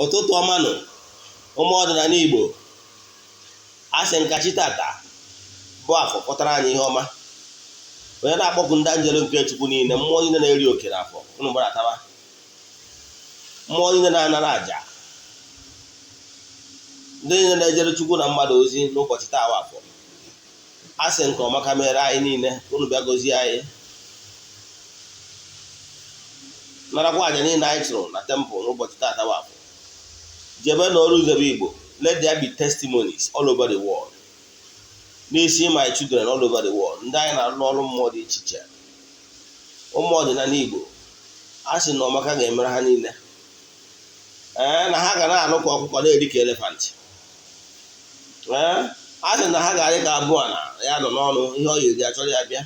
ụtụtụ ọmanụ ụmụ ọdịnala Igbo asị nkachi tata bụ afọ pụtara anyị ihe ọma. Onye na-akpọku ndị anjelu nke Chukwu niile, mmụọ niile na-eri oke n'afọ unu gbarataba, mmụọ niile na-anara àjà, ndị niile na-ejere Chukwu na mmadụ ozi n'ụbọchị taa afọ, asị nke ọma ka mere anyị niile, unu bịa gọzie anyị, narakwa àjà niile anyị chụrụ na tempụl n'ụbọchị taa afọ. Jebe n'ọrụ uzebe Igbo, let there be testimonies all over the world. N'isi my children all over the world, ndị anyị na-arụ ọrụ mmụọ dị iche iche, ụmụ ọdịnala Igbo asị na ọmaka ga-emere ha niile, na ha ga na-anụ ka ọkụkọ na-eri ka elefant, asị na ha ga-adị ka abụọ na ya nọ n'ọnụ ihe ọ yiri achọrọ ya bịa,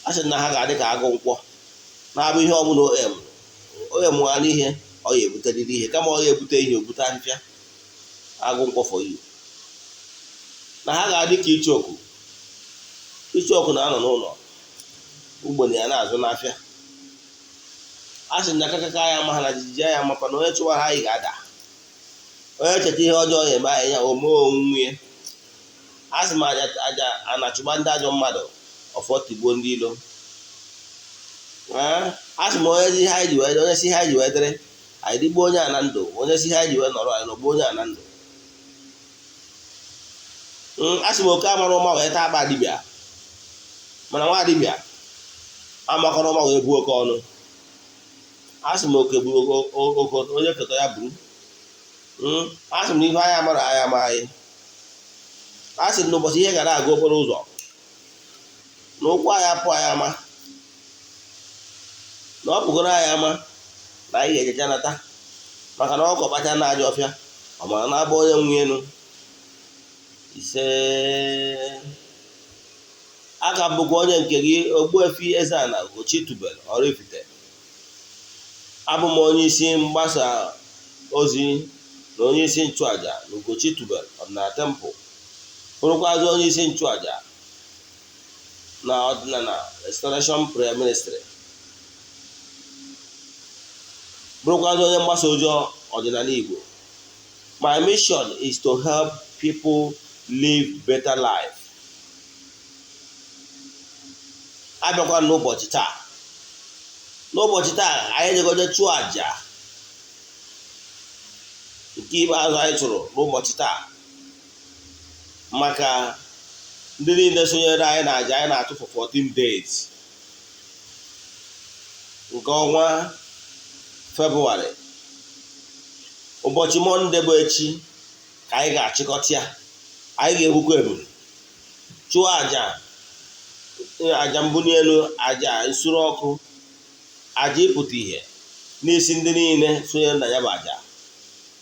asị na ha ga-adị ka agụ nkwọ na-abụ ihe ọbụla onye mụgha n'ihe ọ ya ebuteriri ihe, kama ọ ya ebute ihe obute ahịfịa agụ nkwọ for you. Na ha ga-adị ka ichoku na-anọ n'ụlọ ugbenye ya na-azụ n'afịa, a sị na akakaka ya ama ha na jijiji ya makwa na onye chụwa ha anyị ga-ada, onye cheta ihe ọjọọ ya eme anyị ya ome onwe ya. A sị m aja anachụba ndị ajọ mmadụ ọfọ tigbuo ndị ilo. A sị m onye si ha ji wee dịrị anyị dịgbuo onye a na ndụ, onye si ha ji wee nọrọ anyị nọgbuo onye a na ndụ. Asị m oke amara ụma wee taa akpa dibịa, mana nwa dibịa amakọrọ ụma wee buo oke ọnụ. Asị m oke buru oke onye keta ya buru. Asị m na ihe anyị amara anyị ama anyị. Asị m n'ụbọchị ihe gara aga okporo ụzọ na ụkwụ anyị apụ anyị ama, na ọ pụgoro anyị ama na anyị ga-ejecha nata, maka na ọkọ kpacha na ajọ ọfịa ọ mara na-abụ onye nwe elu. Ise aka bụkwa onye nke gị Ogbuefi EZE-ANA Ugochi tubelu oraifite. Abụ m onye isi mgbasa ozi na onye isi nchụaja na Ugochi tubelu ọdịnala tempụl, bụrụkwazị onye isi nchụaja na ọdịnala restoration prayer ministry, bụrụkwazị onye mgbasa ozi ọdịnala Igbo. My mission is to help people live better life. Abịakwa n'ụbọchị taa anyị jegoje chụọ àjà nke ikpeazụ anyị chụrụ n'ụbọchị taa maka ndị niile sonyere anyị na àjà anyị na-achụ for 14 days nke ọnwa Febụwarị. Ụbọchị Mọnde bụ echi ka anyị ga-achịkọta ya. Anyị ga-egbukwa ebulu chụọ àjà mbuli elu, àjà nsure ọkụ, àjà ịpụta ihe n'isi ndị niile sonyere na ya bụ àjà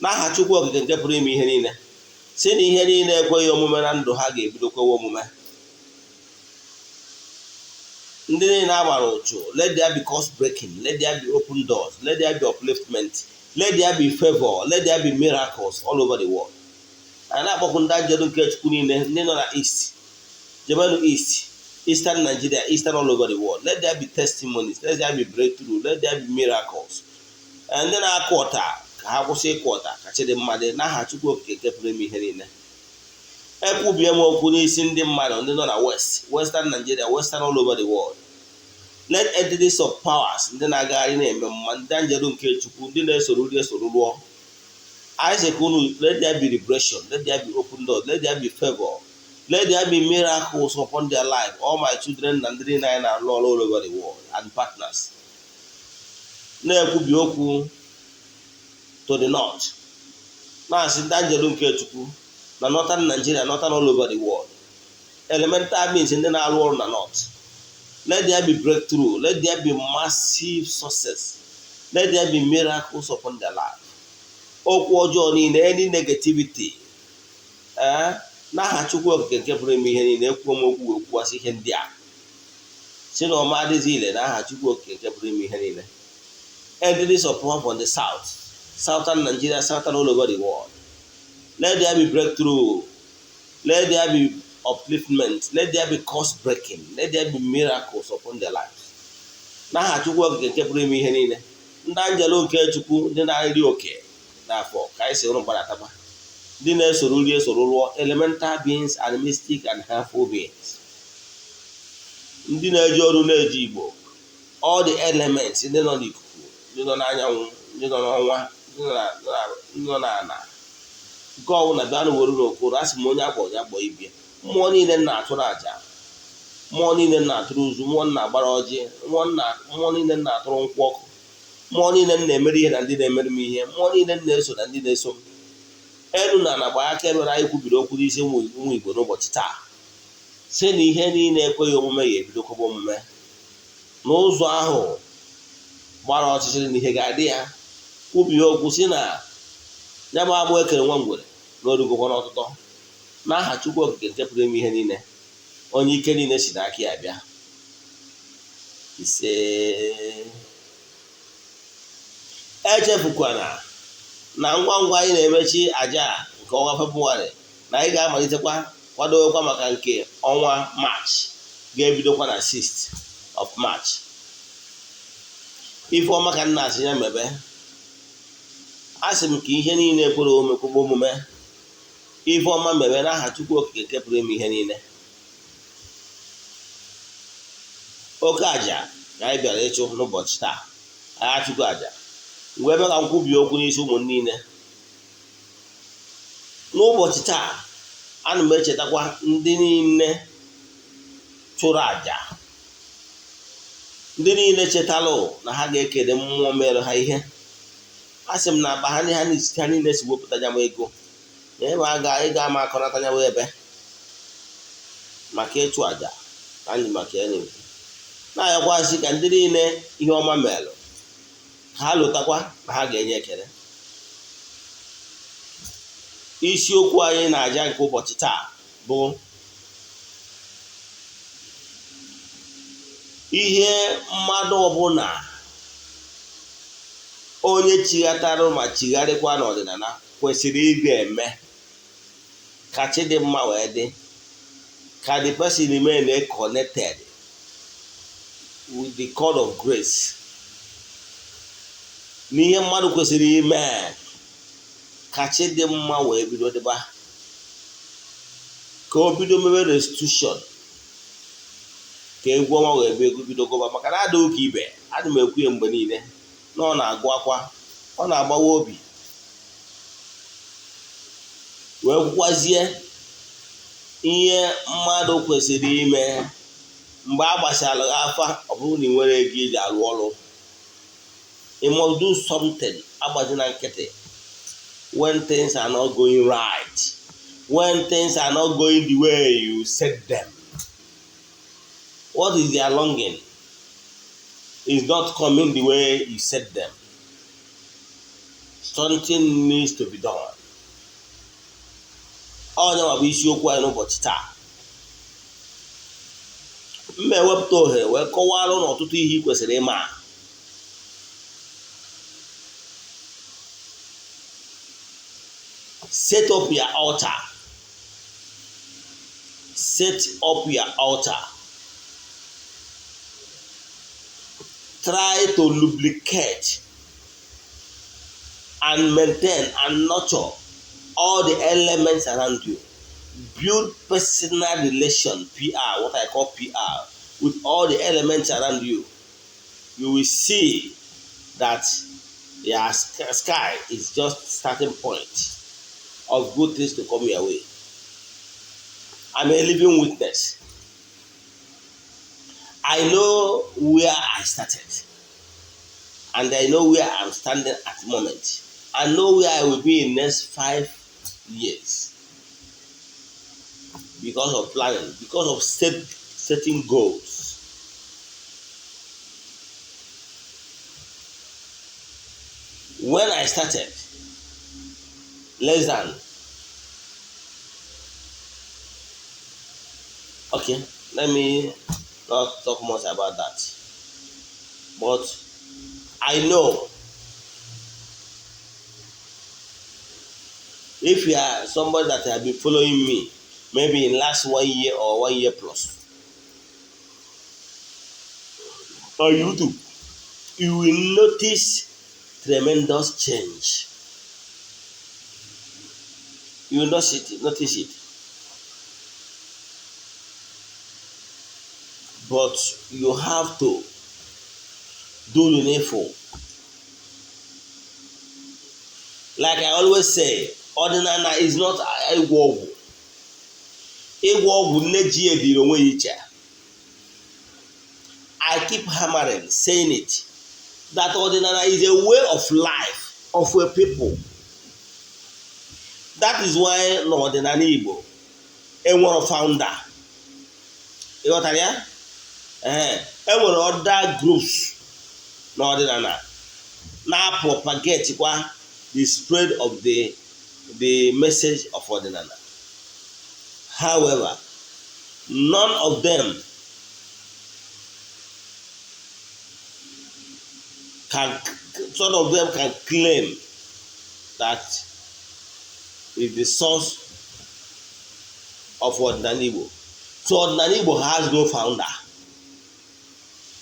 n'aha Chukwu okike nke pụrụ ime ihe niile, si na ihe niile ekweghị omume na ndụ ha ga-ebidokwewa omume. Ndị niile agbara ụchụ, let there be curse breaking, let there be open doors, let there be upliftment, let there be favor, let there be miracles all over the world. Anyị na-akpọkwu ndị anjelu nke Chukwu niile, ndị nọ na East, jebenu East, Eastern Nigeria, Eastern all over the world. Let there be testimonies, let there be breakthrough, let there be miracles. Ndị na-akụ ọta ka ha kwụsị ịkụ ọta ka chịdị mmadụ n'aha Chukwu okike nke pụrụ ime ihe niile. Ekwubie m okwu n'isi ndị mmadụ ndị nọ na Western Nigeria, Western all over the world. Let entities of powers ndị na-agagharị na-eme mma, ndị anjelu nke Chukwu, ndị na-esoro rụọ. I say, let there be liberation, let there be open doors, let there be favor, let there be miracles upon their life. All my children and ndị niile are all over the world and partners. Na-ekwubi okwu to the north, na-asị ndị anjelu nke Chukwu na Northern Nigeria, Northern all over the world. Elemental means ndị na-arụ ọrụ na north. Let there be breakthrough, let there be massive success, let there be miracles upon their life. Okwu ọjọọ niile, any negativity, n'aha Chukwu okike nke pụrụ ime ihe niile, ekwuo m okwu ekwuwasị ihe ndị a si na ọma adịghị ile n'aha Chukwu okike nke pụrụ ime ihe niile. Entities of power from the south, Southern Nigeria, Southern all over the world. Let there be breakthrough, let there be upliftment, let there be curse breaking, let there be miracles upon their lives. N'aha Chukwu okike nke pụrụ ime ihe niile. ndị anjelu nke Chukwu ndị na-eri oke n'afọ ka anyị si ụrụ mgbadataba, ndị na-esoro rie esoro rụọ, elemental beings and mystic and harmful beings, ndị na-eji ọrụ na-eji Igbo, all the elements ndị nọ n'ikuku, ndị nọ n'anyanwụ, ndị nọ n'ọnwa, ndị nọ n'ala, nke ọbụla bịa n'obodo n'okporo. A sị m onye akpọ onye akpọ ibie. Mmụọ niile na-atụrụ aja, mmụọ niile na-atụrụ uzu, mmụọ na-agbara ọjị, mmụọ niile na-atụrụ nkwụ ọkụ, mmụọ niile na-emere ihe na ndị na-emere m ihe, mmụọ niile na-eso na ndị na-eso m. Elu na ana gbaa aka ebere anyị kwubiri okwu n'isi ụmụ Igbo n'ụbọchị taa, si na ihe niile ekweghị omume ya ebidokwaba omume. N'ụzọ ahụ gbara ọchịchịrị na ihe ga-adị ya, kwubie okwu si na ya bụ agbụ ekere nwa ngwere na orugokwa n'ọtụtụ, n'aha Chukwu okike nke pụrụ ime ihe niile, onye ike niile si n'aka ya bịa. Ise. Echefukwana na ngwa ngwa anyị na-emechi aja nke ọnwa Febụwarị na anyị ga-amalitekwa kwadowekwa maka nke ọnwa Maachị ga-ebidokwa na 6th of March. Ife ọma ka nna asị ya mebe. Asị m ka ihe niile kwere omekwugbo omume, ife ọma mebe n'aha Chukwu okike nke pụrụ ime ihe niile. Oke aja ka anyị bịara ịchụ n'ụbọchị taa, anyị achụgo aja mgbe ebe ka m kwubie okwu n'isi ụmụ niile. N'ụbọchị taa, ana m echetakwa ndị niile chụrụ aja, ndị niile chetalụ na ha ga-ekele mmụọ mere ha ihe. Asị m na akpa ha niile si wepụta nyawa ego, ebe ị ga-ama akọnata nyawa ebe maka ịchụ aja anyị maka ya na-ekwu. Na-ayọkwasị ka ndị niile ihe ọma melụ ha lụtakwa na ha ga-enye ekele. Isiokwu anyị na-aja nke ụbọchị taa bụ ihe mmadụ ọbụla onye chighatara ma chigharịkwa n'ọdịnala kwesịrị ị ga-eme ka chi dị mma wee dị, ka the person remain connected with the cord of grace. N'ihe mmadụ kwesịrị ime ka chi dị mma wee bido dịba, ka o bido mebe restitution, ka egwu ọma wee bido gụba. Maka na adịghị ka ibe, adị m ekwu ya mgbe niile na ọ na-agụ akwa, ọ na-agbawa obi, wee kwukwazie ihe mmadụ kwesịrị ime mgbe a gbasara afa. Ọ bụrụ na ị nwere ego iji arụ ọrụ, you must do something. Agbazina nkịtị when things are not going right, when things are not going the way you set them. What is their longing? Is not coming the way you set them. Something needs to be done. Onye ma bụ isiokwu anyị n'ụbọchị taa. Mma ewepụta ohere wee kọwara n'ọtụtụ ihe ị kwesịrị ịma. Set up your altar. Set up your altar. Try to lubricate and maintain and nurture all the elements around you. Build personal relation, PR, what I call PR, with all the elements around you. You will see that your sky is just starting point of good things to come your way. I'm a living witness. I know where I started, and I know where I'm standing at the moment. I know where I will be in the next 5 years because of planning, because of setting goals. When I started, less than, okay, let me not talk much about that. But I know if you are somebody that has been following me, maybe in last 1 year or 1 year plus, on YouTube, you will notice tremendous change. You will notice it. But you have to do the needful. Like I always say, ọdịnala is not ịgwọ ọgwụ. Ịgwọ ọgwụ nneji ediri onwe iche. I keep hammering, saying it, that ọdịnala is a way of life of a people. That is why n'ọdịnala Igbo enwere founder. Ịghọtara ya? Enwere other groups n'ọdịnala na-propagate kwa the spread of the message of ọdịnala. However, none of them can claim that is the source of ọdịnala Igbo. So ọdịnala Igbo has no founder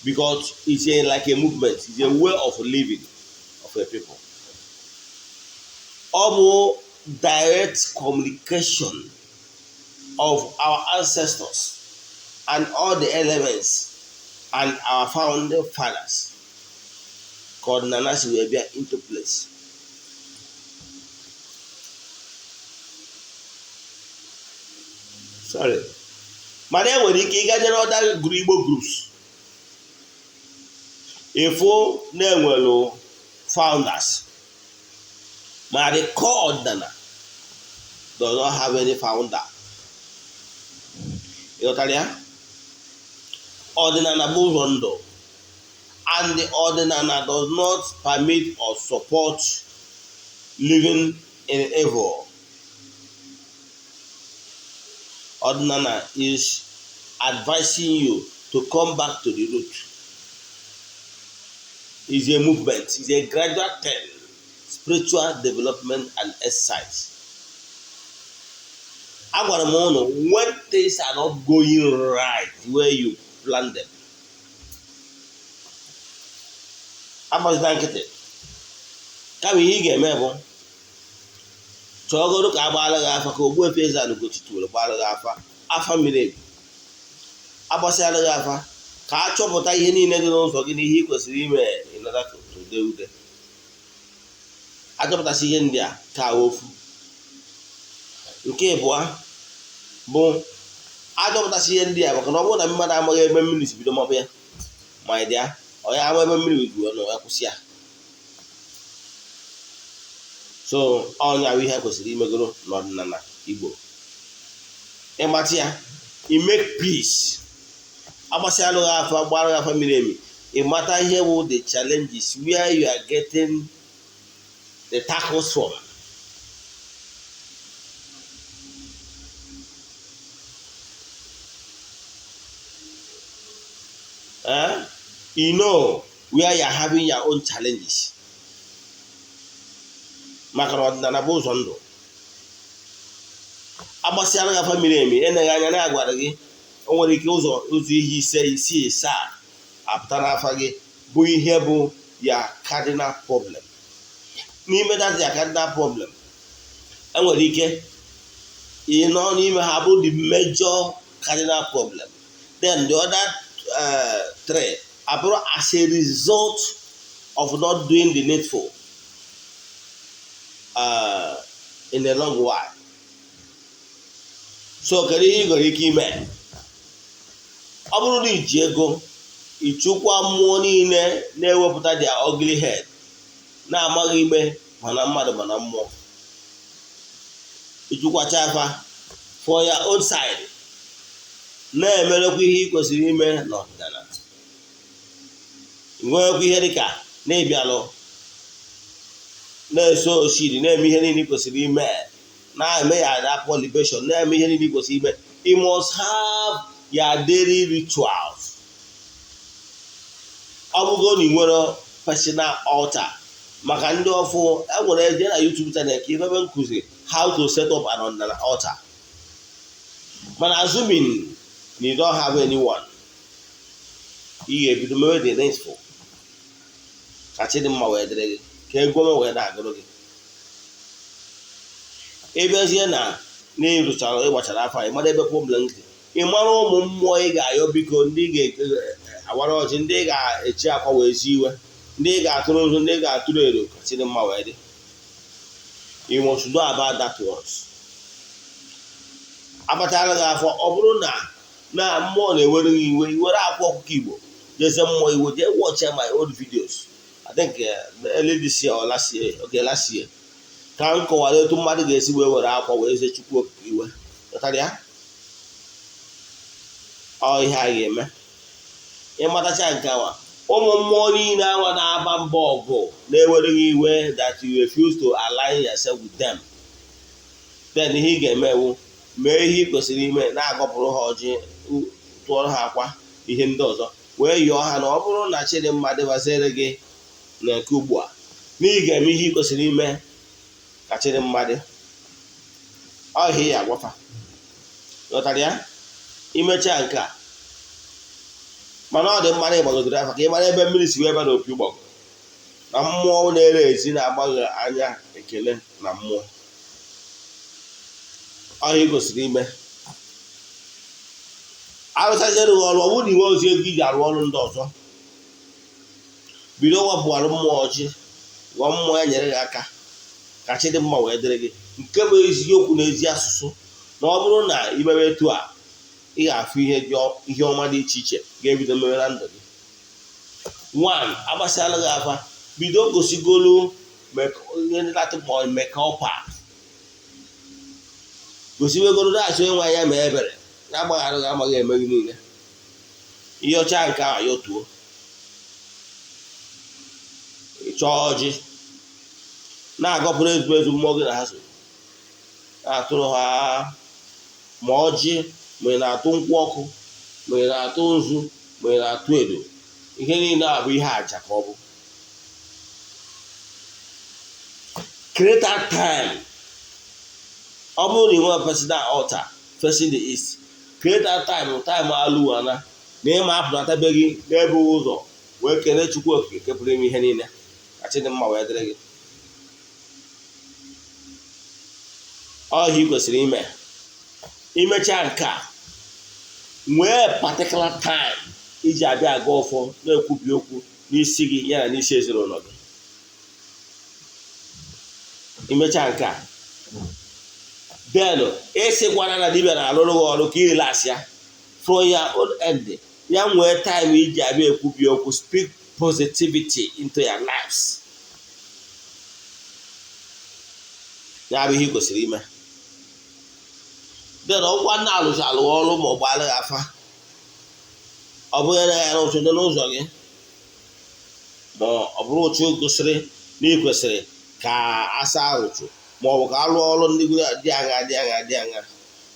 because it's like a movement, it's a way of living of a people. All direct communication of our ancestors and all the elements and our founding fathers called Nanasi will be into place. Sorry. Mana enwere ike ịgaje n'ọda Igbo groups. Ifo na-enwelu founders. But the core ọdịnala does not have any founder. Ịghọtara ya? Ọdịnala bụ ụzọ ndụ, and the ọdịnala does not permit or support living in evil. Ọdịnala is advising you to come back to the root. It's a movement, it's a gradual thing. Spiritual development and exercise. Agwara m unu, when things are not going right where you plan them, agbazina nkịtị. Kama ihe ị ga-eme bụ chọọgoro ka agbaala gị afa, ka Ogbuefi EZE-ANA Ugochi tụrụ gbaala gị afa miri emi. Agbasịala gị afa ka a chọpụta ihe niile dị n'ụzọ gị na ihe ị kwesịrị ime in order to do ude. Achọpụtasị ihe ndị a ka ofu. Nke abụọ bụ achọpụtasị ihe ndị a maka na ọ bụrụ na mmadụ amaghị ebe mmiri si bido mapụ ya ma ị dị ya, ọ ya ama ebe mmiri bido na ya kwụsị ya. So ọnya bụ ihe kwesịrị imegoro n'ọdịnala Igbo. Ịmata ya, i make peace. Agbasịalụ gị afa, gbara gị afa miri emi. Ịmata ihe bụ the challenges where you are getting the tackles from. You know where you are having your own challenges. Maka na ọdịnala bụ ụzọ ndụ. Agbasịala gị afa miri emi, eneghị anya na-agwara gị o nwere ike ụzọ ihe isii saa apụta n'afa gị bụ ihe bụ ya cardinal problem. N'ime that ya cardinal problem, enwere ike ịnọ n'ime ha bụ the major cardinal problem. Then the other three abụrụ as a result of not doing the needful in a long while. So kedu ihe ị nwere ike ime? Ọ bụrụ na iji ego ịchụkwa mmụọ niile na-ewepụta their ugly head, na-amaghị ikpe mana mmadụ mana mmụọ, ịchụkwacha afa for your own side, na-emerekwa ihe ị kwesịrị ime n'ọdịnala. Nwekwa ihe dịka na-ebialụ na-eso oshiri, na-eme ihe niile ị kwesịrị ime, na-eme ya that libation, na-eme ihe niile ị kwesịrị ime. You must have your daily rituals. Ọ bụgo na ị nwere personal altar, maka ndị ọfụ enwere eje na YouTube channel ka ebe nkụzi how to set up an altar. Mana assuming you don't have anyone, ị ga-ebido mewe the needful. Ka Chidimma wee dịrị gị, ka ego m wee na-agụrụ gị. Ịbịazie na n'ịrụchara ịgbachara afọ ị mara ebe problem dị, ị mara ụmụ mmụọ ị ga-ayọ biko, ndị ga-awara ọjị, ndị ga-echi akwa wee zi iwe, ndị ga-atụrụ nzu, ndị ga-atụrụ ero ka chi dị mma wee dị. You must know about that ones. Abatara gị afọ, ọ bụrụ na mmụọ na-ewere gị iwe, iwere akwa ọkụkọ Igbo jeze mmụọ iwe, jee watch my old videos. I think early this year or last year, okay, last year, ka m kọwara etu mmadụ ga-esi wee were akwa wee ze Chukwu okike iwe. Ghọtara ya? Ọ ihe a ga-eme ịmatacha nke awa. Ụmụ mmụọ niile awa na-agba mbọ ọgụ na-ewere gị iwe, that you refuse to align yourself with them, then ihe ị ga-eme ewu mee ihe ị kwesịrị ime, na-agọpụrụ ha ọjị, tụọrọ ha akwa, ihe ndị ọzọ, wee yọọ ha na ọ bụrụ na Chidimma dịbazere gị na nke ugbu a, na ị ga-eme ihe ị kwesịrị ime ka Chidimma dị. Ọ ihe ya agwafa. Ghọtara ya? Imecha nke a, mana ọ dị mma na ịgbagoziri afa ka ị mara ebe mmiri si wee ebe na opi ụgbọgụ, na mmụọ na-ere ezi na-agbaghị anya ekele na mmụọ. Ọ ihe gosiri ime. Arụchaziere gị ọrụ, ọ bụrụ na iwe ozi ego iji arụ ọrụ ndị ọzọ, bido wepụgharụ mmụọ ọjị, ghọọ mmụọ ya nyere gị aka ka Chidimma wee dịrị gị, nke bụ eziokwu na ezi asụsụ, na ọ bụrụ na imebe etu a, ị ga-afụ ihe ọma dị iche iche ga-ebido mewe na ndụ gị. 1. Agbasịala gị afa, bido gosigolu mekọpa, gosiwegoro na-asị onye nwe ya ma ebere, na-agbagharụ gị amaghị eme gị niile. Ihe ọcha nke a yotuo, ịchọọ ọjị, na-agọpụrụ ezumezu mmụọ gị na ha so, na-atụrụ ha ma ọjị, ma ị na-atụ nkwụ ọkụ, ma ị na-atụ nzu, ma ị na-atụ edo, ihe niile a bụ ihe àjà ka ọ bụ. Create that time. Ọ bụrụ na ị nwere personal altar facing the east, create that time alụwana na ịma apụnatabe gị n'ebe ụzọ wee kelee Chukwu okike kepụrụ ime ihe niile ka Chidimma wee dịrị gị. Ọ ihe ị kwesịrị ime. Imecha nke a, nwee particular time iji abịa aga ọfọ na-ekwubi okwu n'isi gị ya na n'isi ezinụlọ gị. Imecha nke a, then ịsịkwana na dibịa na-alụrụ gị ọrụ ka irilasị ya from your own end, ya nwee time iji abịa ekwubi okwu, speak positivity into your lives. Ya bụ ihe ị kwesịrị ime. Then ọgwa na-alụcha alụghị ọrụ ma ọ gbaala gị afa, ọ bụghị na ya rụcha n'ụzọ gị, ma ọ bụrụ otu gosiri na ị kwesịrị ka asa arụchụ, ma ọ bụ ka alụọ ọrụ ndị dị aṅa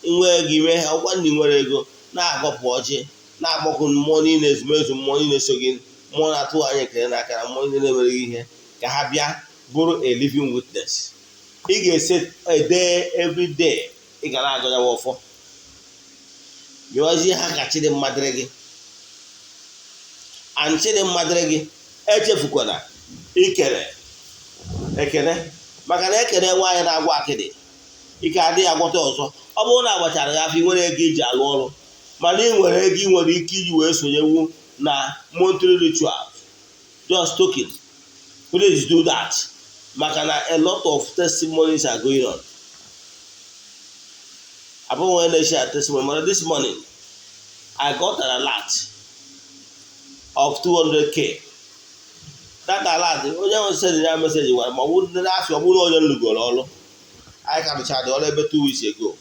nwee gị ime ha. Ọgwa ndị nwere ego na-agọpụ ọjị, na-agbakọ mmụọ niile, ezumezu mmụọ niile so gị, mmụọ na-atụ anya ekele n'aka na mmụọ niile na-emere gị ihe, ka ha bịa bụrụ a living witness. Ị ga-ese ede every day, ị ga na-agọ ya ọfọ, yọzie ha ka Chidimma dịrị gị. And Chidimma dịrị gị, echefukwana ekele, maka na ekele nwaanyị na-agwa akịdị ike adịghị agwọta ọzọ. Ọ bụrụ na agbachara gị afọ, ị nwere ego iji alụ ọrụ, mana ị nwere ego ị nwere ike iji wee sonyewu na monthly ritual, just token. Please do that, maka na a lot of testimonies are going on. Abụghị onye na-eshare testimony, mana this morning I got an alert of 200k. That alert, onye nwe send ya message gwara ma ọ bụrụ ndị na-afịa, ọ bụrụ onye nlugoro ọrụ, anyị ka rụchara dị ọrụ ebe 2 weeks ago.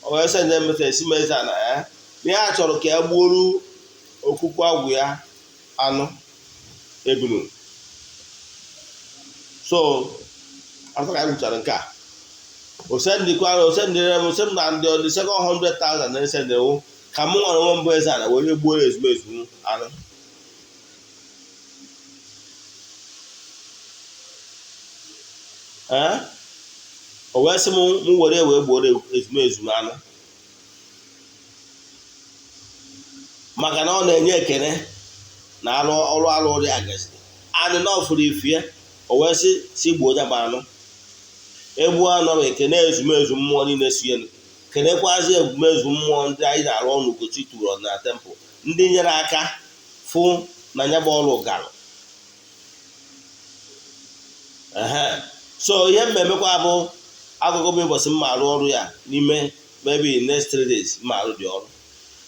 O wee send ya message si EZE-ANA na ya chọrọ ka ya gbuoru okuku agwụ ya anụ ebunu. So after ka anyị rụchara nke a, o sendịrị m na ndị ọdị second 100,000 na esendịrị ka mụ nwere nwe mbụ EZE-ANA were gbuo ezumezu anụ. O wee sị m were gbuo ezumezu anụ, maka na ọ na-enye ekele na ọrụ dị agaziri anụ na ọfụrụ ifie o wee si gbuo onye bụ anụ. Egbuo anụ bụ ekene ezumezu mmụọ niile si elu, kenekwazi ezumezu mmụọ ndị anyị na-arụ ọrụ Ugochi tụrụ na tempụl, ndị nyere aka fụ na ya bụ ọrụ gara. So ihe mmemmekwa bụ akụkọ bụ ụbọchị mma arụ ọrụ ya n'ime maybe next 3 days mma arụ dị ọrụ.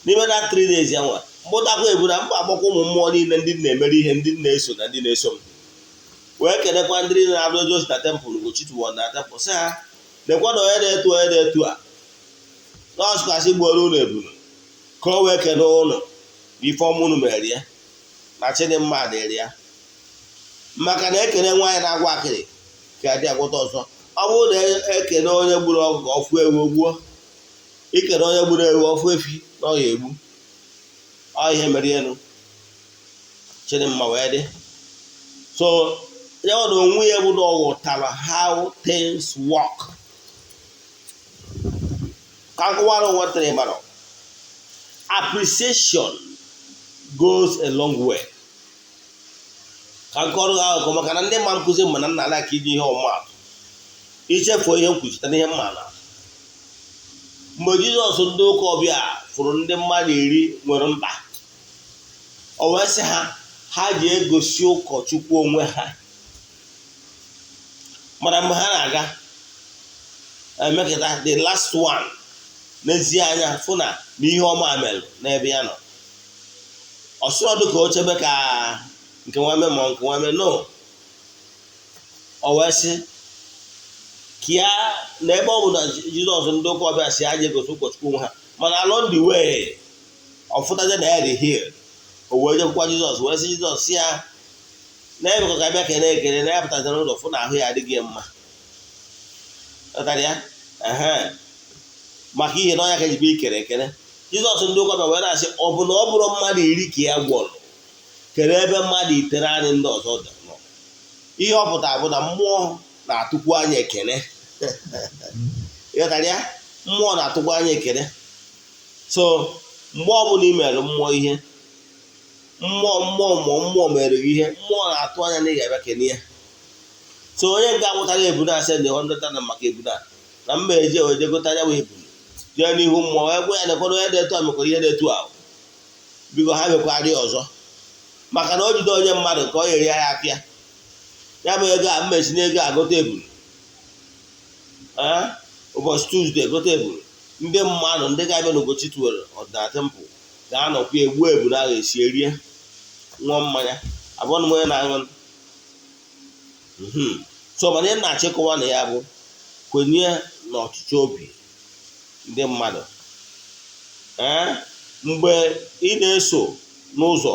N'ime na 3 days ya nwa mkpụtakwa ebu na mba agbakwa ụmụ mmụọ niile ndị na-emere ihe, ndị na-eso na ndị na-eso m, wee kenekwa ndị na-arụ ozi na tempụl Ugochi tụrụ na tempụl sị ha lekwa na onye na-etu a nọọsụkwasị gbuoro ụlọ ebunu ka o wee kene ụlọ ife ọma unu mere ya na Chidimma dịrị ya, maka na ekene nwaanyị na-agwa akịrị ka adị agwụta ọzọ. Ọ bụrụ na ekene onye gburu ọkụkọ ọfụ ewu ogbuo, ikene onye gburu ewu ọfụ efi na ọ ya egbu. Ọ ihe mere elu Chidimma wee dị. So ya na onwe ya bụ na ọ ghọtara how things work. Ka nkụwara nwetara ịmara appreciation goes a long way. Ka nkọrọ ha akụkọ maka na ndị mma nkụzi mana nna ala ka iji ihe ọmụmatụ ichefuo ihe nkwuchite n'ihe mma na. Mgbe Jizọs ndị ụka ọbịa fụrụ ndị mmadụ 10 nwere mkpa, o wee sị ha ji egosi ụkọchukwu onwe ha. Mana mgbe ha na-aga emekọta the last one n'ezie anya fụ na ihe ọma mere n'ebe ya nọ. Ọsụrọdụ ka o chebe ka nke nwame ma nke nwame no. O wee sị kia na ebe ọ bụ na Jizọs ndị ụka ọbịa si aja egosi ụkọchukwu onwe ha, mana along the way ọfụtaje na ya dị healed. O wee jekwukwa Jizọs wee sị Jizọs si ya na ebe ka bịa kene ekele na ya pụtazara n'ụlọ fụ na ahụ ya adịghị mma. Ọtara ya maka ihe na ọnya ka ejibe ikere ekele. Jizọs ndị ụka ọbịa wee na-asị ọ bụ na ọ bụrụ mmadụ 10 ka ya gwọrọ, kere ebe mmadụ 9 anyị ndị ọzọ nọ. Ihe ọ pụtara bụ na mmụọ na-atụkwu anya ekele. Ịghọtara ya? Mmụọ na-atụkwu anya ekele. So mgbe ọbụla ị mere mmụọ ihe, mmụọ mere ihe, mmụọ na-atụ anya na ị ga-abịa kene ya. So onye nke amụtara ebuna asị ndị 100 na maka ebuna na mma eje wee gota anya wee ebunu jee n'ihu mmụọ wee gwa ya nekwana onye dị etu a mekwara ihe dị etu ahụ, biko ha mekwara ya ọzọ, maka na o jide onye mmadụ ka ọ yeri ya apịa ya bụ ego a mmesi na ego agota ebunu. Ụbọchị Tuzdee gote ebunu, ndị mmadụ ndị ga-abịa n'Ugochi tụwere ọdịnala tempụl ga-anọkwa egbu ebunu ahụ esi erie ṅụọ mmanya. Abụọ na onye na-aṅụ. So mana ihe na-achịkọwa na ya bụ kwenye n'ọchịchị obi ndị mmadụ. Mgbe ị na-eso n'ụzọ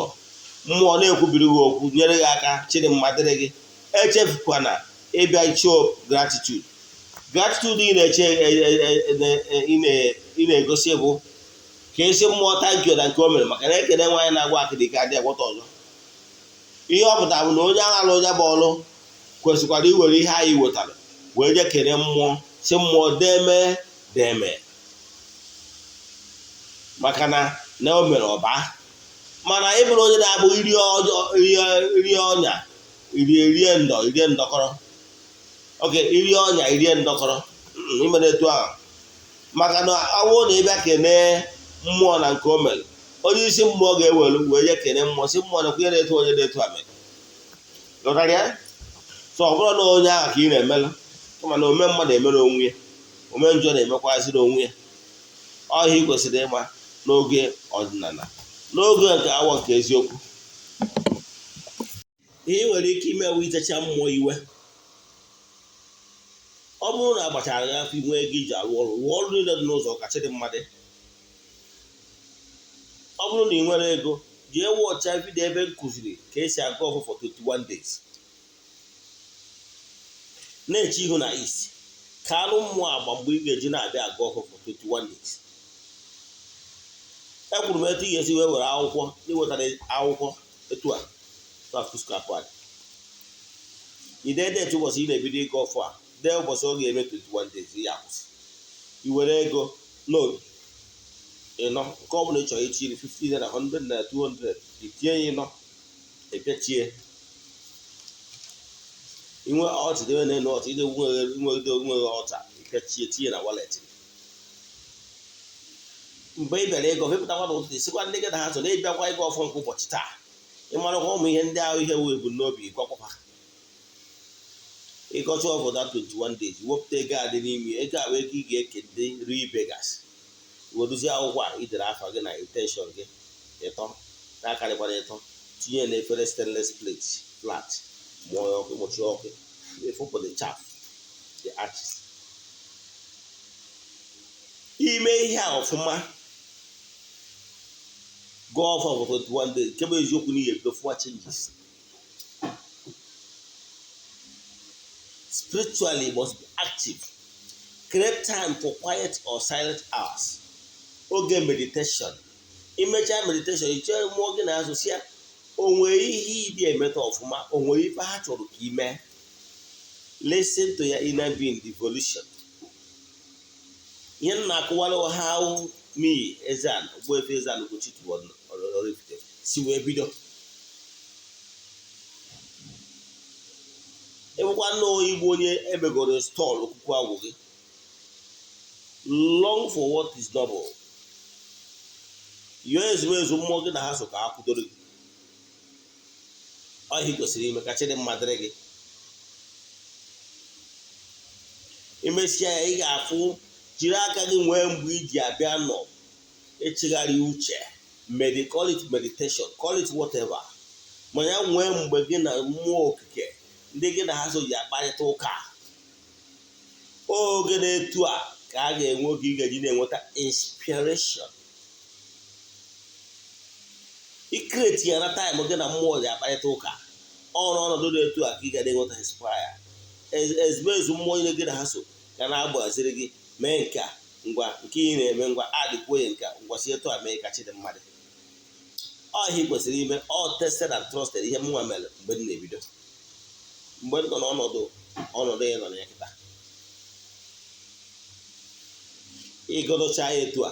mmụọ na-ekwubiri gị okwu nyere gị aka Chidimma dịrị gị, echefukwana ịbịa show gratitude. Gratitude ị na-egosi bụ ka esi mmụọ thank you na nke o mere, maka na ekene nwaanyị na-agwa akịdị ka adị agwọta ọzọ. Ihe ọ pụtara bụ na onye agha na onye bụ ọrụ kwesịkwara iwere ihe anyị wetara wee je kene mmụọ si mmụọ deme maka na o mere ọba. Mana ị bụrụ onye na-abụ iri ọnya irie ndọkọrọ oke iri ọnya irie ndọkọrọ imere etu ahụ, maka na ọwụ na ịbịa kene mmụọ na nke o mere, onye isi mmụọ ga-ewelu wee je kene mmụọ si mmụọ nakwa ihe na-etu onye na-etu a mere. Lụtara ya? So ọ bụrụ na onye ahụ ka ị na-emelụ, kama na ome mmadụ emere onwe ya, ome njọ na-emekwaziri onwe ya. Ọhịa ị kwesịrị ịma n'oge ọdịnala, n'oge nke awa nke eziokwu. Ihe ị nwere ike ime wee itecha mmụọ iwe. Ọ bụrụ na agbachara gị afọ inwe ego iji arụ ọrụ niile dị n'ụzọ ka Chidimma dị. Ọ bụrụ na ị nwere ego, jee wọcha vidio ebe m kụziri ka esi agụ ọfụ for 21 days. Na-eche ihu na East ka anụ mmụọ agba mgbe ị ga-eji na-abịa agụ ọfụ for 21 days. Ekwuru m etu ị ga-esi wee were akwụkwọ iwetara akwụkwọ etu a tafuscapad idede etu ụbọchị ị na-ebido ịgụ ọfụ a dee ụbọchị ọ ga-eme 21 days ya akwụsị. I were ego n'obi ịnọ nke ọ bụla ị chọrọ ichiri 50 na 100 na 200 itinye ya ịnọ epechie inwe ọtụ debe na ọtụ ide nweghị ọta ikechie tinye na wallet mgbe ị bịara ego mepụtakwa na ụtụtụ sikwa ndị gị na ha so na-ebịakwa ego ọfọ nke ụbọchị taa ịmarakwa ụmụ ihe ndị ahụ ihe wee bụ n'obi gwakwakwa ịkọcha ọbụda 21 days wepụta ego a dị n'ime ego a wee ego ị ga-eke ndị ri begas wedozie akwụkwọ a idere afa gị na intenshọn gị ịtọ na-akarịkwara ịtọ tinye na efere stainless plate flat mụọ ya ọkụ kpọchie ọkụ efopụ the chaff the ashes ime ihe a ọfụma go off for 21 days kebe eziokwu n'ihe ebido fụwa changes spiritually must be active. Create time for quiet or silent hours. Oge meditation. Imecha meditation, ichere mmụọ gị na-azụsi ya onwe ihe ịdị emeta ọfụma onwe ife ha chọrọ ka ime. Listen to your inner being devolution. Ihe na-akụwara how me Eze-Ana Ogbuefi EZE-ANA Ugochi toward oraifite si wee bido. Ewekwa nnọọ igbo onye emegoro stọl okwukwe agwụ gị. Long for what is double. Yọọ ezumezu mmụọ gị na ha so ka ha kwudoro gị. Ọ ihe gosiri ime ka chịrị mma dịrị gị. Imesịa ya ị ga-afụ jiri aka gị nwee mgbe iji abịa nọ echegharị uche. Call it meditation, call it whatever. Ma ya nwee mgbe gị na mmụọ okike ndị gị na ha so ji akparịta ụka. Oge na-etu a ka a ga-enwe oge ị ga-eji na-enweta inspiration. Ikreti ya na taịm gị na mmụọ ji akparịta ụka. Ọrụ ọnọdụ na-etu a ka ị ga na-enweta inspire. Ezumezu mmụọ onye gị na ha so ka na-agbaziri gị mee nke a ngwa nke ị na-eme ngwa adịkwuo ya nke ngwa si etu a mee ka chi dị mmadụ. Ọ ihe kwesịrị ime all tested and trusted ihe mụnwa mere mgbe m na-ebido. Mgbe m nọ n'ọnọdụ ya nọ na ya kịta. Ịgọdọcha ya etu a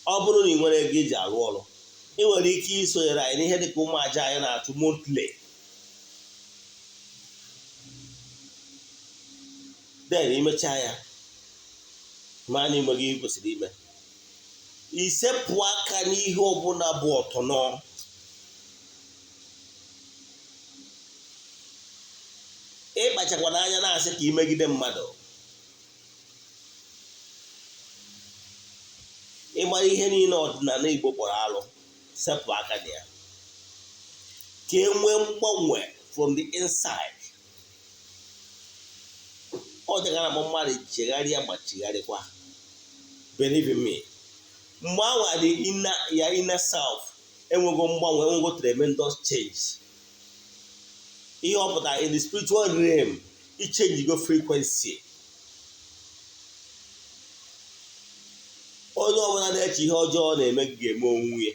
ọ bụrụ na ị nwere ego iji arụ ọrụ ị nwere ike isonyere anyị n'ihe dịka ụmụ aja anyị na-achụ monthly. Den imechaa ya ma anyị nweghị ihe kwesịrị ime isepụ aka n'ihe ọbụla bụ ọtọnọ. Ịkpachakwana anya na-asị ka imegide mmadụ. Ịgbara ihe niile ọdịnala Igbo kpọrọ alụ sepụ aka dị ya ka e nwee mgbanwe from the inside. Ọ dịgara ma mmadụ chegharịa ma chigharịkwa. Believe me, mgbe awa dị ya inner self enwego mgbanwe, enwego tremendous change. Ihe ọ pụtara in the spiritual realm ichenjigo frequency. Onye ọbụla na-eche ihe ọjọọ na-eme gị ga-eme onwe ya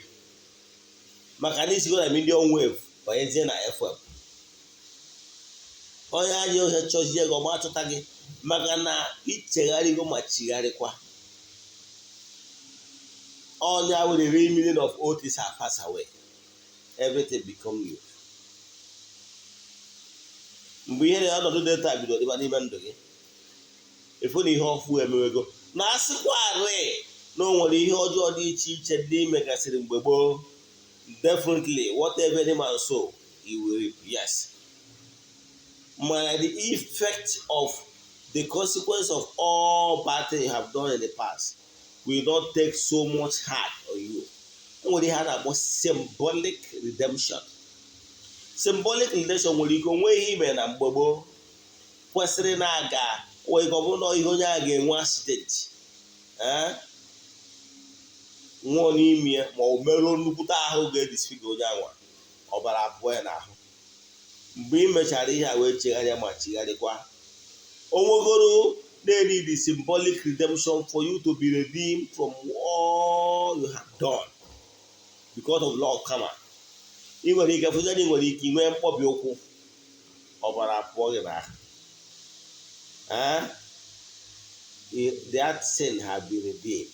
maka na isigo na million wave banyezie na FM. Onye ajọ ohe chọzie gị ọma achọta gị maka na ichegharịgo ma chigharịkwa. Onye ahụ the real meaning of old things have passed away. Everything become new. Mgbe ihe na ọnọdụ data bido dịba n'ime ndụ gị efu na ihe ọfụ emewego na asịkwarị na o nwere ihe ọjọọ dị iche iche ndị megasịrị mgbe gboo. Definitely whatever any man sow he will reap. Yes. My the effect of the consequence of all bad things you have done in the past will not take so much hard on you. Nwere ihe a na-akpọ symbolic redemption. Symbolic redemption nwere ike onwe ihe ime na mgbe gboo kwesịrị na-aga nwere ike ọ bụrụ na ihe onye a ga-enwe accident nwụọ n'ime ya ma ọ merụọ nnukwute ahụ ga-edisfiga onye anwa ọbara abụọ ya n'ahụ. Mgbe ị mechara ihe a wee chegharịa ma chigharịkwa onwegoro na-need the symbolic redemption for you to be redeemed from all you have done because of law of karma. Ị nwere ike fụzia na ị nwere ike nwee mkpọbi ụkwụ ọbara abụọ gị n'ahụ. That sin have been redeemed.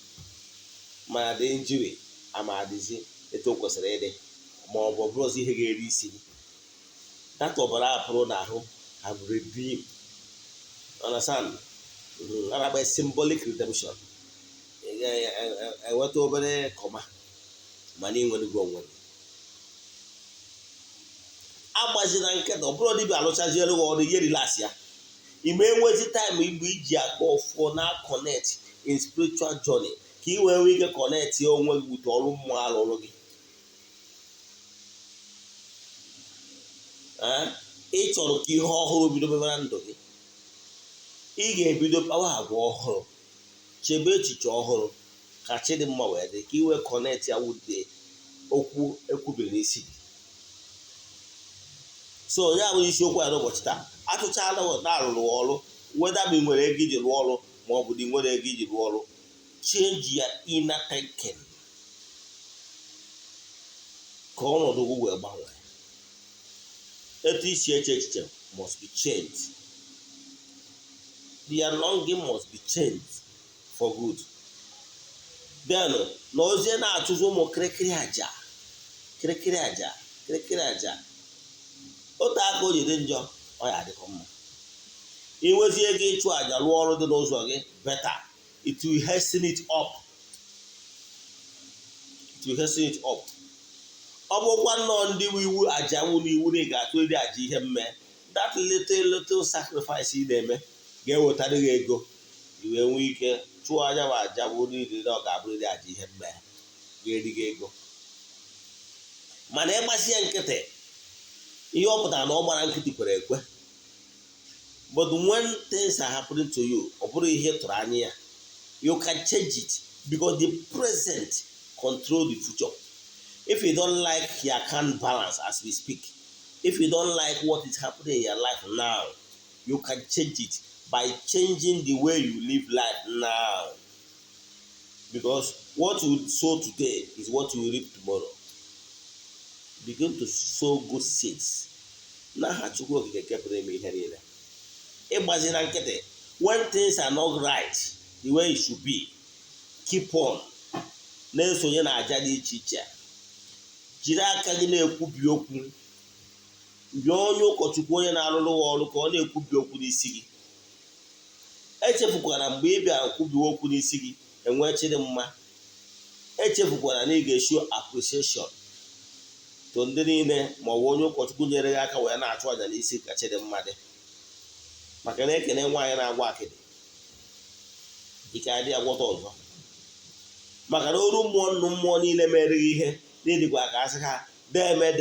Mana the injury ama adịzi etu o kwesịrị ịdị ma ọ bụ bụrụ ihe ga-eri isi gị. that ọbara apụrụ n'ahụ have redeemed. Understand? Ana by symbolic redemption. Enweta obere kọma mana inwere gị onwe gị. Agbazina nketa ọ bụrụ dibịa alụchazielu gị ọrụ ihe relax ya. Ime enwezi time igbe iji akpọ ọfọ na connect in spiritual journey ka ị wee nwee ike connect onwe gị wute ọrụ mmụọ alụrụ gị. Ị chọrọ ka ihe ọhụrụ bido mebe na ndụ gị, ị ga-ebido kpawa agwa ọhụrụ, chebe echiche ọhụrụ ka Chidimma wee dị ka ị wee connect ya wute okwu ekwubiri n'isi gị. So ya bụ isiokwu ya n'ụbọchị taa. Atụchala na arụrụ ọrụ weda ma ị nwere ego iji rụọ ọrụ ma ọ bụ na ị nwere ego iji rụọ ọrụ. Change ya inner thinking ka ọnọdụ gị wee gbanwee. Etu isi eche echiche must be changed. The longing must be changed for good. Then na ozie na-achụzi ụmụ kirikiri aja otu aka o ji dị njọ ọ ya adịkọ mma. Inwezi ego ịchụ aja rụọ ọrụ dị n'ụzọ gị better. It will hasten it up. Ọ bụkwa nnọọ ndị iwu aja wụ n'iwu na ị ga-atụ edi aja ihe mme, that little sacrifice ị na-eme ga-ewetara gị ego iwee nwee ike chụọ anya ma aja bụ niile na ọ ga-abụrụ dị aja ihe mme ga-eri gị ego. Mana ịgbasi ya nkịtị, ihe ọ pụtara na ọ gbara nkịtị kwere ekwe. But when things are happening to you, ọ bụrụ ihe tụrụ anya ya, you can change it because the present control the future. If you don't like your account balance as we speak, if you don't like what is happening in your life now, you can change it by changing the way you live life now. Because what you sow today is what you will reap tomorrow. Begin to sow good seeds. N'aha Chukwu Okike nke pụrụ ime ihe niile. Ịgbazina nkịtị when things are not right the way it should be, keep on na-esonye na aja dị iche iche. Jiri aka gị na-ekwubi okwu. Bịa onye ụkọchukwu onye na-arụrụ ọrụ ka ọ na-ekwubi okwu n'isi gị. Echefukwara mgbe ị bịara kwubi okwu n'isi gị enwee Chidimma. Echefukwara na ị ga-show appreciation to ndị niile ma ọ bụ onye ụkọchukwu nyere gị aka wee na-achụ aja n'isi ka Chidimma dị. Maka na ekene nwaanyị na-agwa akịdị dịka adị agwọta ọzọ. Maka na oru mmụọ niile mere gị ihe n'ịdịkwa ka asị ha deme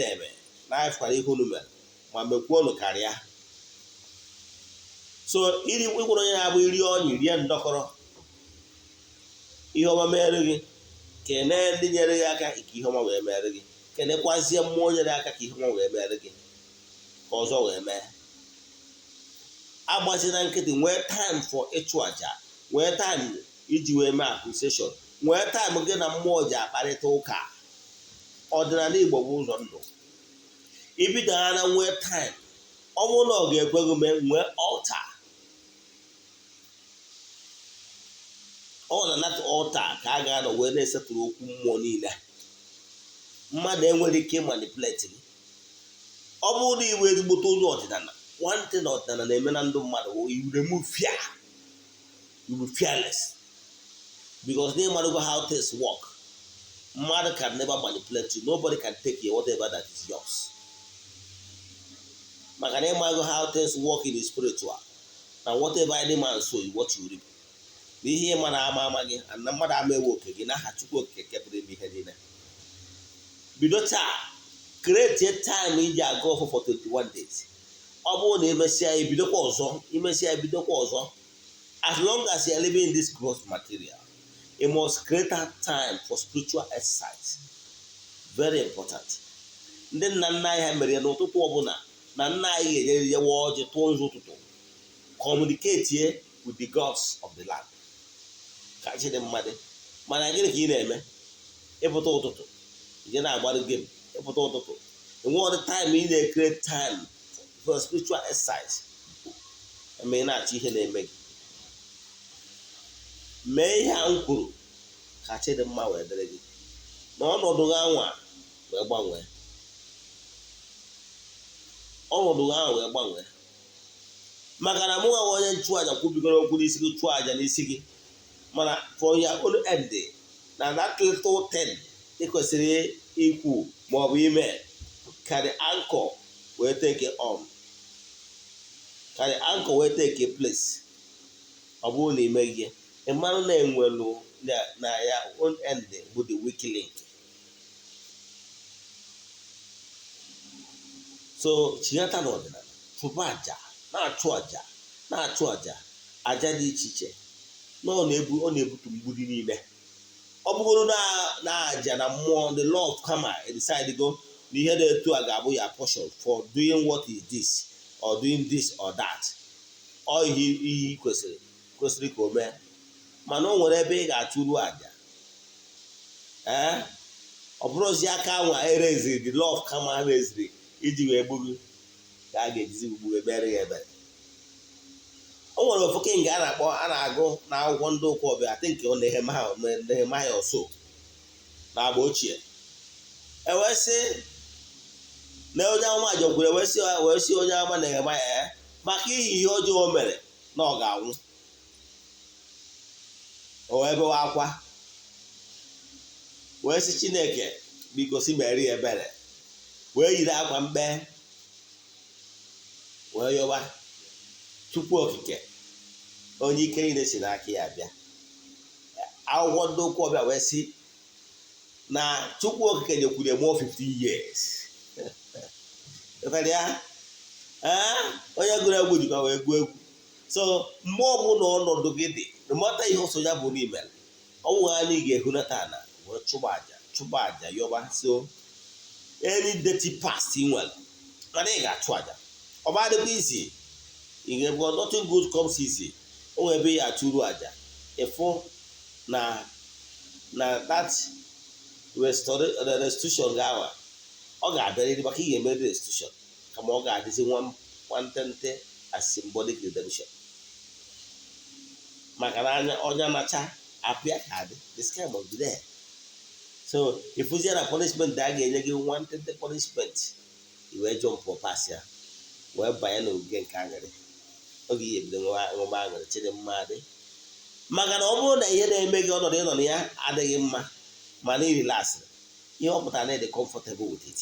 na-afụkwara ihe unu mere ma mekwuo unu karịa. So ịgwụrụ onye na-abụ iri ọnyị rie ndọkọrọ ihe ọma mere gị, kene ndị nyere gị aka ka ihe ọma wee mere gị, kenekwazie mmụọ nyere aka ka ihe ọma wee mere gị ka ọzọ wee mee. Agbazina nkịtị, nwee time for ịchụ aja, nwee time iji wee mee appreciation, nwee time gị na mmụọ ji akparịta ụka. Ọdịnala Igbo bụ ụzọ ndụ. Ibido ha na nwee time, ọ bụrụ na ọ ga-ekwe gị mee nwee altar. Ọ na that altar ka a ga-anọ wee na-esetụrụ okwu mmụọ niile. Mmadụ enwere ike manipulate gị. Ọ bụrụ na iwe ezigbote onye ọdịnala, one thing ọdịnala na-eme na ndụ mmadụ bụ you remove fear. You be fearless because they know how things work. Mother can never manipulate you. Nobody can take you whatever that is yours. Man can never know how things work in the spiritual. And whatever any man sow is what you reap. Be here man ama again and the mother may work again. I had to go kept in the head. Bidota create a time in your go for 21 days. Obo ne mesia ebidoko ozo, imesia ebidoko ozo. As long as you are living in this gross material, you must create a time for spiritual exercise. Very important. Ndị nna nna anyị ha mere n'ụtụtụ ọbụla na nna anyị ga-enyere ya ọjị tụọ nzu ụtụtụ. Communicate here with the gods of the land. Ka chi dị mmadụ. Mana gịnị ka ị na-eme? Ịpụta ụtụtụ, ị na-agbara game, ịpụta ụtụtụ. Enwe the time ị na-create time for spiritual exercise. Eme na-achọ ihe na-eme gị. Mee ihe a m kwuru ka Chidimma wee dịrị gị n'ọnọdụ gị anwa wee gbanwee. ọnọdụ ahụ wee gbanwee maka na mụ nwa onye nchụaja kwubigoro okwu n'isi gị chụọ aja n'isi gị mana for your own end na that little thing ị kwesịrị ikwu maọbụ ime ka the anchor wee take on ka the anchor wee take place ọ bụrụ na ime ihe ịmarụ na enwelu na ya own end bụ the weak link. So chighata n'ọdịnala chụba aja na-achụ aja dị iche iche na ọ na-ebutu mgbudi niile ọ bụgoro na aja na mmụọ the law of karma decide go na ihe dị etu a ga-abụ ya portion for doing what is this or doing this or that ọ ihe kwesịrị ka o mee mana o nwere ebe ị ga-achụru aja ọ bụrụzi aka nwa ereziri the law of karma ereziri iji wee gburu ka a ga-ejizi ugbu ebere ya ebere. O nwere ofuke nga a na-agụ n'akwụkwọ ndị ụka ọbịa think Nehemaya ọsọ na agba ochie ewesị na onye amụma jọkwuru ewesị onye ama Nehemaya maka ihe ọjọọ o mere na ọ ga-anwụ o wee bewa akwa wee sị Chineke biko si mere ya ebere wee yiri akwa mkpe wee yọba Chukwu okike onye ike niile si n'aka ya bịa. Akwụkwọ ndị ụka ọbịa wee sị na Chukwu okike nyekwuru more 15 years onye gụrụ egwu jikwa wee gụọ egwu. So mgbe ọbụla ọnọdụ gị dị mata ihe ọsọ ya bụ n'ime ọnwụ anyị ga-ehunata na wee chụba aja yọba. So any dirty past ị nwere mana ị ga-achụ aja ọ ba dịkwa isi ị ga-ebu nothing good comes easy o nwere ebe ya achụrụ aja ịfụ na that restitution ga-awa ọ ga-abịarịrị maka ị ga-emeri restitution kama ọ ga-adịzi nwantente as symbolic redemption maka na onye anacha apịa ka adị the sky must be there. So ịfụzie na punishment a ga-enye gị nwantente punishment iwee jump pass ya wee banye n'oge nke aṅụrị oge ihe ebido nwebe aṅụrị chịrị mmadụ maka na ọ bụrụ na ihe na-eme gị ọnọdụ ịnọ na ya adịghị mma mana irilasịrị ihe ọ pụtara na ịdị comfortable with it.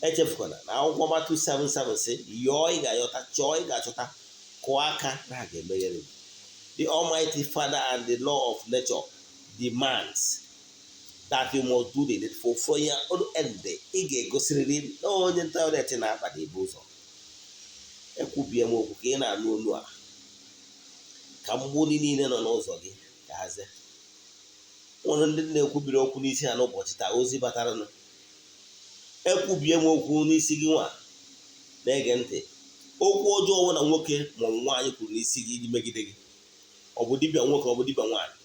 Echefukwana na akwụkwọ Matthew 7:7 sị yọọ ị ga-ayọta chọọ ị ga-achọta kụọ aka na a ga-emeghere. The Almighty Father and the law of nature demands that you must do the needful for your own end. Ị ga-egosirịrị na onye ntaọrịa na-akpado ibu ụzọ ekwubie m okwu ka ị na-anụ olu a ka mgbuli niile nọ n'ụzọ gị ka hazie. Nwere ndị na-ekwubiri okwu n'isi ha n'ụbọchị taa ozi bataranụ ekwubie m okwu n'isi gị nwa na-ege ntị okwu ọjọọ ọwụ na nwoke ma ọ bụ nwaanyị kwuru n'isi gị megide gị ọ bụ dibịa nwoke ọ bụ dibịa nwaanyị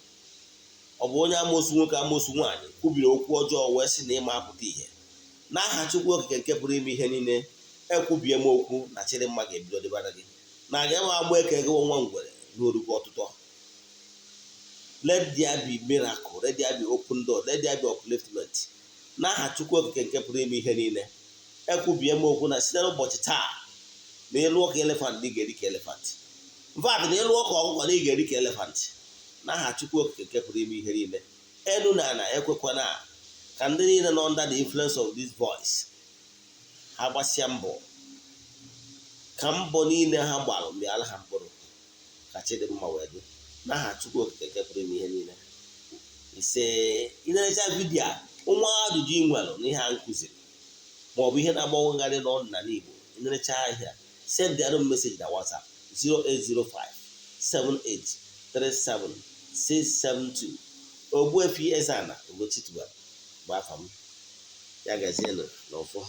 ọ bụ onye amosu nwoke amosu nwaanyị kwubiri okwu ọjọọ wee sị na ịma apụta ihe n'aha Chukwu okike nke pụrụ ime ihe niile ekwubie m okwu na chịrị mma ga-ebido dịbara gị na aga ma agba eke gị nwa ngwere n'orugbo ọtụtụ. Let there be miracle, let there be open door, let there be upliftment n'aha Chukwu okike nke pụrụ ime ihe niile ekwubie m okwu na site n'ụbọchị taa na ịlụ ọka elefant na ị ga-eri ka elefant mfadị na ịlụ ọka ọkụkọ na ị ga-eri ka elefant n'aha Chukwu okike nke pụrụ ime ihe niile. Enu na ana ekwekwana ka ndị niile nọ under the influence of this voice ha gbasịa mbọ ka mbọ niile ha gbara mgbe ala ha mkpụrụ ka chidimma wee dị n'aha Chukwu okike nke pụrụ ime ihe niile. Ise ịnerecha vidiyo nwa ajụjụ ị nwere n'ihe a nkụziri maọbụ ihe na-agbanwegharị n'ọnụ n'ala Igbo ịnerecha ahịa send the message na WhatsApp 08057837672. Ogbuefi EZE-ANA Ugochi bụ afa m ya gazienụ n'ọfọ.